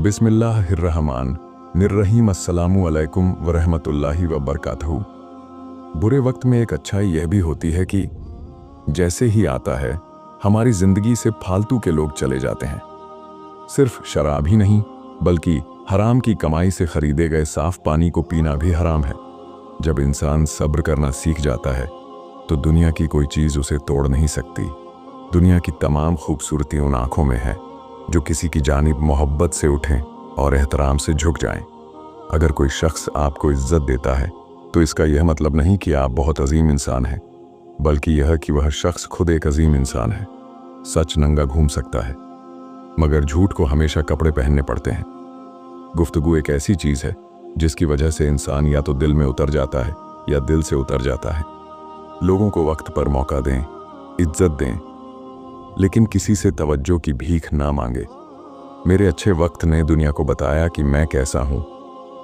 बिस्मिल्लाहिर्रहमान निर्रहीम अस्सलामु अलैकुम वरहमतुल्लाहि वबरकातहू। बुरे वक्त में एक अच्छाई यह भी होती है कि जैसे ही आता है हमारी जिंदगी से फालतू के लोग चले जाते हैं। सिर्फ शराब ही नहीं बल्कि हराम की कमाई से खरीदे गए साफ पानी को पीना भी हराम है। जब इंसान सब्र करना सीख जाता है तो दुनिया की कोई चीज़ उसे तोड़ नहीं सकती। दुनिया की तमाम खूबसूरती उन आँखों में है जो किसी की जानिब मोहब्बत से उठें और एहतराम से झुक जाएं। अगर कोई शख्स आपको इज्जत देता है तो इसका यह मतलब नहीं कि आप बहुत अजीम इंसान हैं, बल्कि यह कि वह शख्स खुद एक अजीम इंसान है। सच नंगा घूम सकता है मगर झूठ को हमेशा कपड़े पहनने पड़ते हैं। गुफ्तगू एक ऐसी चीज़ है जिसकी वजह से इंसान या तो दिल में उतर जाता है या दिल से उतर जाता है। लोगों को वक्त पर मौका दें, इज्जत दें, लेकिन किसी से तवज्जो की भीख ना मांगे। मेरे अच्छे वक्त ने दुनिया को बताया कि मैं कैसा हूँ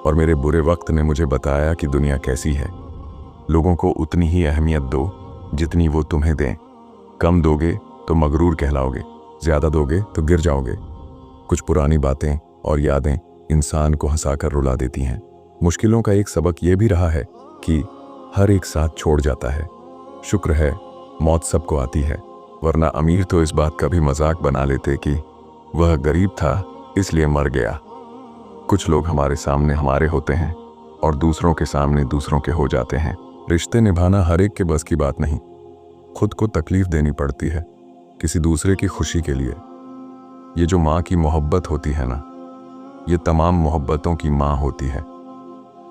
और मेरे बुरे वक्त ने मुझे बताया कि दुनिया कैसी है। लोगों को उतनी ही अहमियत दो जितनी वो तुम्हें दें। कम दोगे तो मगरूर कहलाओगे, ज़्यादा दोगे तो गिर जाओगे। कुछ पुरानी बातें और यादें इंसान को हंसाकर रुला देती हैं। मुश्किलों का एक सबक ये भी रहा है कि हर एक साथ छोड़ जाता है। शुक्र है मौत सबको आती है, वरना अमीर तो इस बात का भी मजाक बना लेते कि वह गरीब था इसलिए मर गया। कुछ लोग हमारे सामने हमारे होते हैं और दूसरों के सामने दूसरों के हो जाते हैं। रिश्ते निभाना हर एक के बस की बात नहीं। खुद को तकलीफ देनी पड़ती है किसी दूसरे की खुशी के लिए। ये जो माँ की मोहब्बत होती है ना, ये तमाम मोहब्बतों की माँ होती है।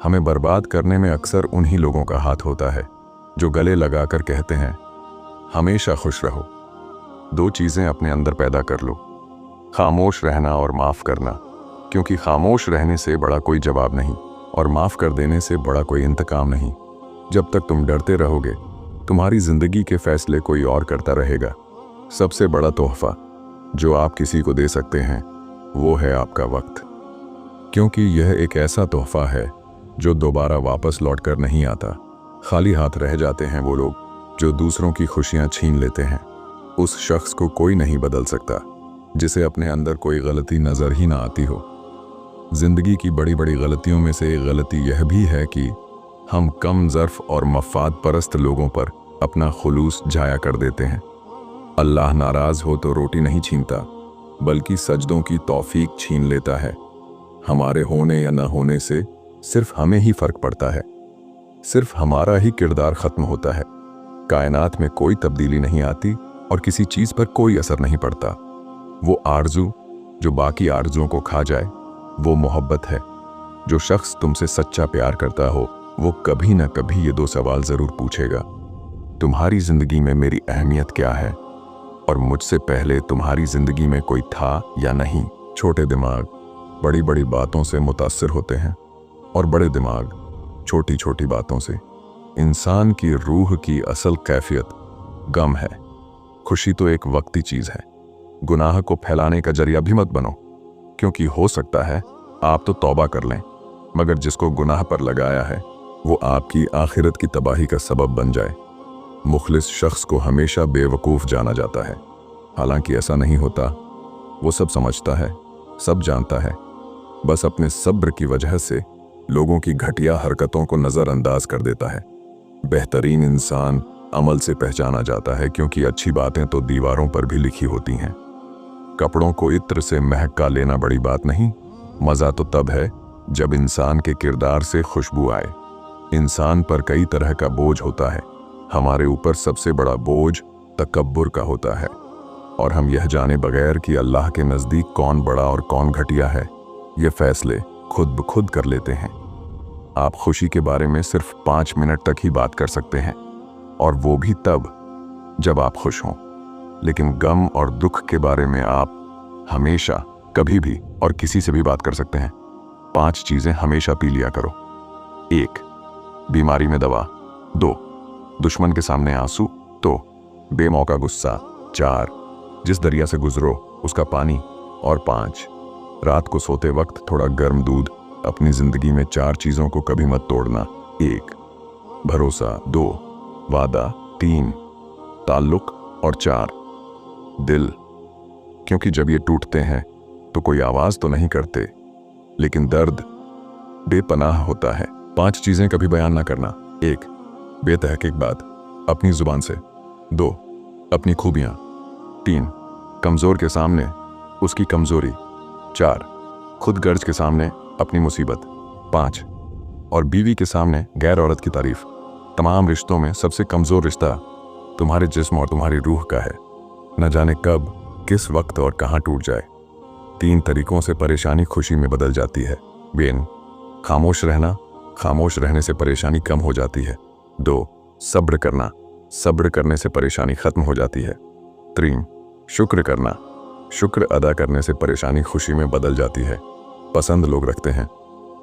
हमें बर्बाद करने में अक्सर उन्हीं लोगों का हाथ होता है जो गले लगाकर कहते हैं हमेशा खुश रहो। दो चीज़ें अपने अंदर पैदा कर लो, खामोश रहना और माफ़ करना, क्योंकि खामोश रहने से बड़ा कोई जवाब नहीं और माफ़ कर देने से बड़ा कोई इंतकाम नहीं। जब तक तुम डरते रहोगे तुम्हारी ज़िंदगी के फैसले कोई और करता रहेगा। सबसे बड़ा तोहफ़ा जो आप किसी को दे सकते हैं वो है आपका वक्त, क्योंकि यह एक ऐसा तोहफ़ा है जो दोबारा वापस लौट कर नहीं आता। खाली हाथ रह जाते हैं वो लोग जो दूसरों की खुशियाँ छीन लेते हैं। उस शख्स को कोई नहीं बदल सकता जिसे अपने अंदर कोई गलती नज़र ही ना आती हो। ज़िंदगी की बड़ी बड़ी गलतियों में से एक गलती यह भी है कि हम कम ज़र्फ़ और मफ़ाद परस्त लोगों पर अपना खुलूस जाया कर देते हैं। अल्लाह नाराज़ हो तो रोटी नहीं छीनता बल्कि सजदों की तौफीक छीन लेता है। हमारे होने या न होने से सिर्फ हमें ही फ़र्क पड़ता है, सिर्फ हमारा ही किरदार ख़त्म होता है। कायनात में कोई तब्दीली नहीं आती और किसी चीज़ पर कोई असर नहीं पड़ता। वो आरज़ू जो बाकी आरज़ुओं को खा जाए वो मोहब्बत है। जो शख्स तुमसे सच्चा प्यार करता हो वो कभी ना कभी ये दो सवाल ज़रूर पूछेगा, तुम्हारी ज़िंदगी में मेरी अहमियत क्या है और मुझसे पहले तुम्हारी ज़िंदगी में कोई था या नहीं। छोटे दिमाग बड़ी बड़ी बातों से मुतासिर होते हैं और बड़े दिमाग छोटी छोटी बातों से। इंसान की रूह की असल कैफियत गम है। खुशी तो एक वक्ती चीज़ है। गुनाह को फैलाने का जरिया भी मत बनो, क्योंकि हो सकता है आप तो तौबा कर लें मगर जिसको गुनाह पर लगाया है वो आपकी आखिरत की तबाही का सबब बन जाए। मुखलिस शख्स को हमेशा बेवकूफ़ जाना जाता है, हालांकि ऐसा नहीं होता। वो सब समझता है, सब जानता है, बस अपने सब्र की वजह से लोगों की घटिया हरकतों को नज़रअंदाज कर देता है। बेहतरीन इंसान अमल से पहचाना जाता है, क्योंकि अच्छी बातें तो दीवारों पर भी लिखी होती हैं। कपड़ों को इत्र से महका लेना बड़ी बात नहीं, मज़ा तो तब है जब इंसान के किरदार से खुशबू आए। इंसान पर कई तरह का बोझ होता है। हमारे ऊपर सबसे बड़ा बोझ तकब्बुर का होता है और हम यह जाने बगैर कि अल्लाह के नज़दीक कौन बड़ा और कौन घटिया है, ये फैसले खुद ब खुद कर लेते हैं। आप खुशी के बारे में सिर्फ 5 मिनट तक ही बात कर सकते हैं और वो भी तब जब आप खुश हों, लेकिन गम और दुख के बारे में आप हमेशा कभी भी और किसी से भी बात कर सकते हैं। 5 चीज़ें हमेशा पी लिया करो। 1. बीमारी में दवा। 2. दुश्मन के सामने आंसू तो बेमौका गुस्सा। 4. जिस दरिया से गुजरो उसका पानी। और 5. रात को सोते वक्त थोड़ा गर्म दूध। अपनी ज़िंदगी में 4 चीज़ों को कभी मत तोड़ना। 1. भरोसा। 2. वादा। 3. ताल्लुक। और 4. दिल, क्योंकि जब ये टूटते हैं तो कोई आवाज़ तो नहीं करते, लेकिन दर्द बेपनाह होता है। 5 चीजें कभी बयान ना करना। 1. बेतहकीक बात अपनी जुबान से। 2. अपनी खूबियां। 3. कमजोर के सामने उसकी कमजोरी। 4. खुद गर्ज के सामने अपनी मुसीबत। 5. और बीवी के सामने गैर औरत की तारीफ। तमाम रिश्तों में सबसे कमजोर रिश्ता तुम्हारे जिस्म और तुम्हारी रूह का है। न जाने कब, किस वक्त और कहां टूट जाए। 3 तरीकों से परेशानी खुशी में बदल जाती है। बेन, खामोश रहना, खामोश रहने से परेशानी कम हो जाती है। 2. सब्र करना, सब्र करने से परेशानी खत्म हो जाती है। 3. शुक्र करना, शुक्र अदा करने से परेशानी खुशी में बदल जाती है। पसंद लोग रखते हैं,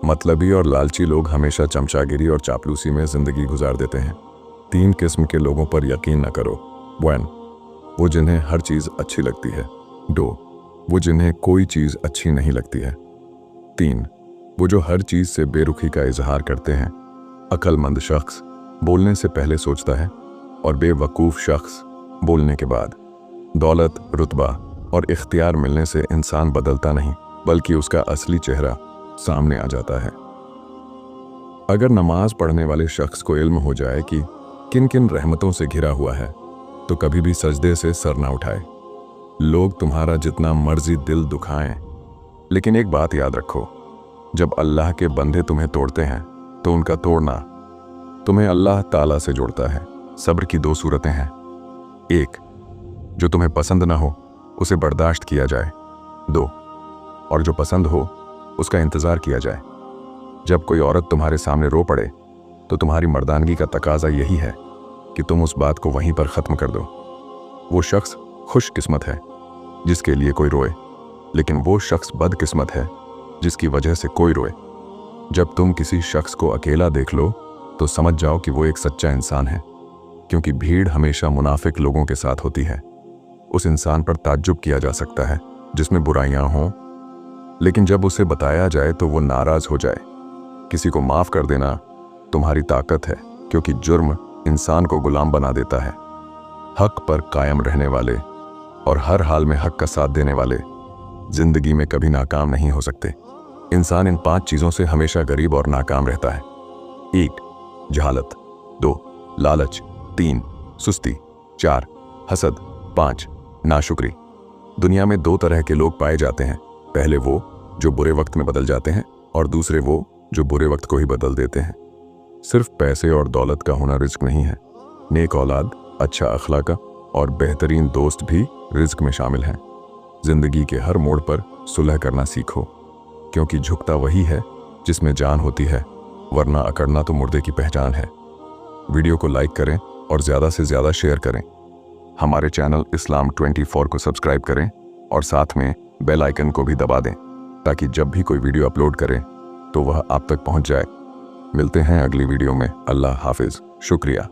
मतलबी और लालची लोग हमेशा चमचागिरी और चापलूसी में जिंदगी गुजार देते हैं। 3 किस्म के लोगों पर यकीन न करो। 1. वो जिन्हें हर चीज अच्छी लगती है। 2. वो जिन्हें कोई चीज अच्छी नहीं लगती है। 3. वो जो हर चीज से बेरुखी का इजहार करते हैं। अक्लमंद शख्स बोलने से पहले सोचता है और बेवकूफ शख्स बोलने के बाद। दौलत, रुतबा और इख्तियार मिलने से इंसान बदलता नहीं, बल्कि उसका असली चेहरा सामने आ जाता है। अगर नमाज पढ़ने वाले शख्स को इल्म हो जाए कि किन किन रहमतों से घिरा हुआ है, तो कभी भी सजदे से सर ना उठाए। लोग तुम्हारा जितना मर्जी दिल दुखाएं, लेकिन एक बात याद रखो, जब अल्लाह के बंदे तुम्हें तोड़ते हैं तो उनका तोड़ना तुम्हें अल्लाह ताला से जोड़ता है। सब्र की 2 सूरतें हैं। 1. जो तुम्हें पसंद ना हो उसे बर्दाश्त किया जाए। 2. और जो पसंद हो उसका इंतज़ार किया जाए। जब कोई औरत तुम्हारे सामने रो पड़े तो तुम्हारी मर्दानगी का तकाजा यही है कि तुम उस बात को वहीं पर ख़त्म कर दो। वो शख्स खुशकिस्मत है जिसके लिए कोई रोए, लेकिन वो शख्स बदकिस्मत है जिसकी वजह से कोई रोए। जब तुम किसी शख्स को अकेला देख लो तो समझ जाओ कि वो एक सच्चा इंसान है, क्योंकि भीड़ हमेशा मुनाफिक लोगों के साथ होती है। उस इंसान पर ताज्जुब किया जा सकता है जिसमें बुराइयां हों, लेकिन जब उसे बताया जाए तो वो नाराज हो जाए। किसी को माफ कर देना तुम्हारी ताकत है, क्योंकि जुर्म इंसान को गुलाम बना देता है। हक पर कायम रहने वाले और हर हाल में हक का साथ देने वाले जिंदगी में कभी नाकाम नहीं हो सकते। इंसान इन 5 चीजों से हमेशा गरीब और नाकाम रहता है। 1. जहालत। 2. लालच। 3. सुस्ती। 4. हसद। 5. नाशुक्री। दुनिया में 2 तरह के लोग पाए जाते हैं। पहले वो जो बुरे वक्त में बदल जाते हैं, और दूसरे वो जो बुरे वक्त को ही बदल देते हैं। सिर्फ पैसे और दौलत का होना रिज्क नहीं है। नेक औलाद, अच्छा अखलाक और बेहतरीन दोस्त भी रिज्क में शामिल हैं। जिंदगी के हर मोड़ पर सुलह करना सीखो, क्योंकि झुकता वही है जिसमें जान होती है, वरना अकड़ना तो मुर्दे की पहचान है। वीडियो को लाइक करें और ज़्यादा से ज़्यादा शेयर करें। हमारे चैनल इस्लाम 24 को सब्सक्राइब करें और साथ में बेल आइकन को भी दबा दें, ताकि जब भी कोई वीडियो अपलोड करें तो वह आप तक पहुंच जाए। मिलते हैं अगली वीडियो में। अल्लाह हाफिज। शुक्रिया।